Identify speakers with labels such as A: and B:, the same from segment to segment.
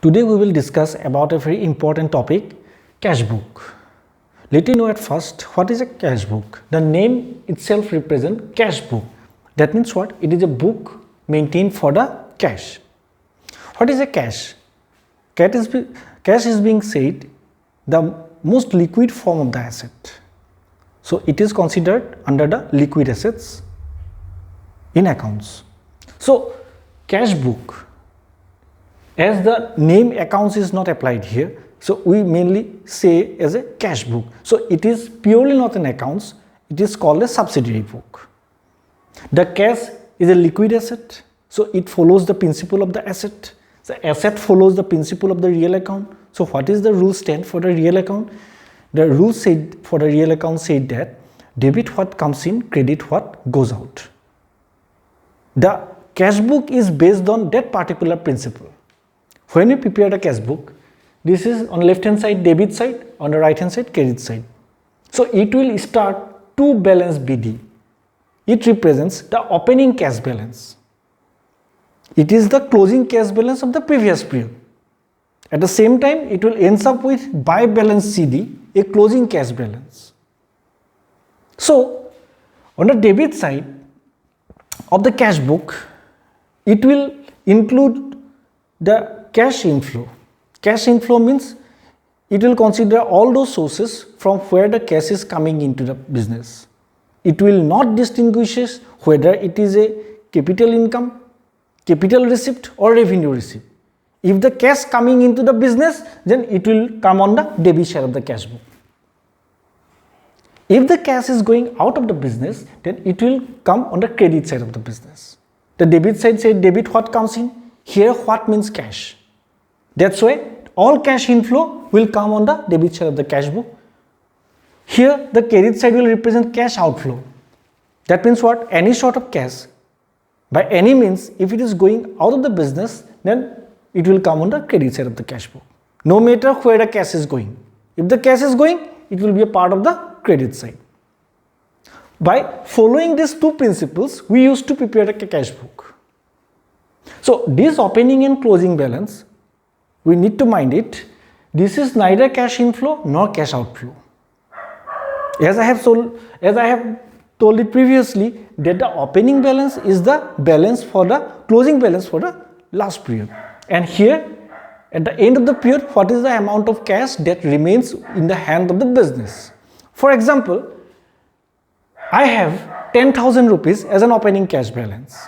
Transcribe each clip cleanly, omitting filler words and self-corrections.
A: Today we will discuss about a very important topic, cash book. Let you know at first what is a cash book. The name itself represents cash book. That means what? It is a book maintained for the cash. What is a cash? Cash is being said the most liquid form of the asset. So it is considered under the liquid assets in accounts. So cash book, as the name accounts is not applied here, so we mainly say as a cash book. So it is purely not an accounts, it is called a subsidiary book. The cash is a liquid asset, so it follows the principle of the asset. The asset follows the principle of the real account. So what is the rule stand for the real account? The rule said for the real account said that debit what comes in, credit what goes out. The cash book is based on that particular principle. When you prepare the cash book, this is on left hand side debit side, on the right hand side credit side. So it will start to balance BD. It represents the opening cash balance. It is the closing cash balance of the previous period. At the same time, it will ends up with by balance CD, a closing cash balance. So on the debit side of the cash book, it will include the cash inflow. Cash inflow means it will consider all those sources from where the cash is coming into the business. It will not distinguish whether it is a capital income, capital receipt or revenue receipt. If the cash coming into the business, then it will come on the debit side of the cash book. If the cash is going out of the business, then it will come on the credit side of the business. The debit side says debit what comes in, here what means cash. That's why all cash inflow will come on the debit side of the cash book. Here the credit side will represent cash outflow. That means what? Any sort of cash, by any means, if it is going out of the business, then it will come on the credit side of the cash book. No matter where the cash is going. If the cash is going, it will be a part of the credit side. By following these two principles, we used to prepare a cash book. So this opening and closing balance, we need to mind it. This is neither cash inflow nor cash outflow. As I have told it previously, that the opening balance is the balance for the closing balance for the last period. And here at the end of the period, what is the amount of cash that remains in the hand of the business? For example, I have 10,000 rupees as an opening cash balance.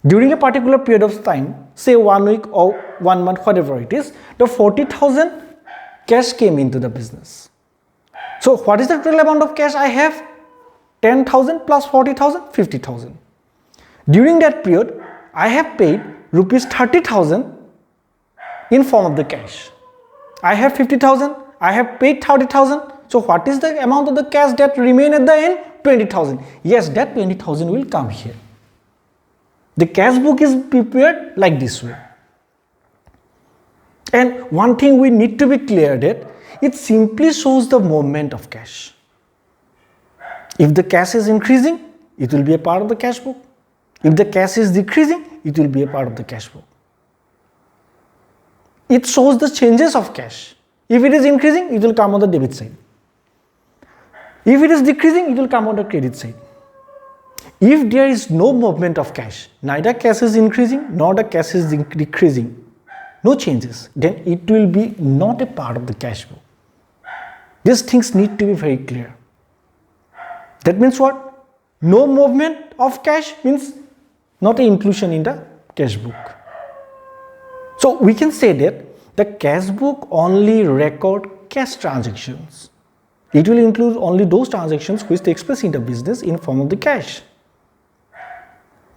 A: During a particular period of time, say 1 week or 1 month, whatever it is, the 40,000 cash came into the business. So what is the total amount of cash I have? 10,000 plus 40,000, 50,000. During that period, I have paid rupees 30,000 in form of the cash. I have 50,000, I have paid 30,000. So what is the amount of the cash that remain at the end? 20,000. Yes, that 20,000 will come here. The cash book is prepared like this way. And one thing we need to be clear that it simply shows the movement of cash. If the cash is increasing, it will be a part of the cash book. If the cash is decreasing, it will be a part of the cash book. It shows the changes of cash. If it is increasing, it will come on the debit side. If it is decreasing, it will come on the credit side. If there is no movement of cash, neither cash is increasing nor the cash is decreasing, no changes, then it will be not a part of the cash book. These things need to be very clear. That means what? No movement of cash means not an inclusion in the cash book. So we can say that the cash book only record cash transactions. It will include only those transactions which takes place in the business in form of the cash.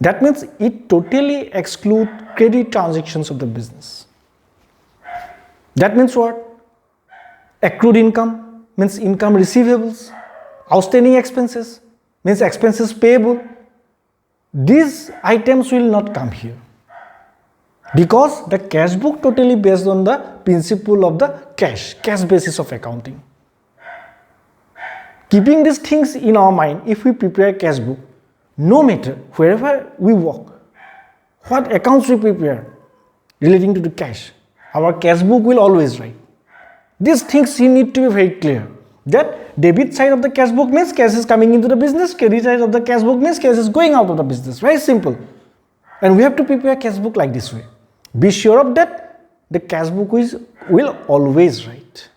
A: That means it totally excludes credit transactions of the business. That means what? Accrued income means income receivables. Outstanding expenses means expenses payable. These items will not come here because the cash book totally based on the principle of the cash basis of accounting. Keeping these things in our mind, if we prepare a cash book, no matter wherever we work, what accounts we prepare relating to the cash, our cash book will always write. These things you need to be very clear. That debit side of the cash book means cash is coming into the business, credit side of the cash book means cash is going out of the business. Very simple. And we have to prepare a cash book like this way. Be sure of that the cash book will always write.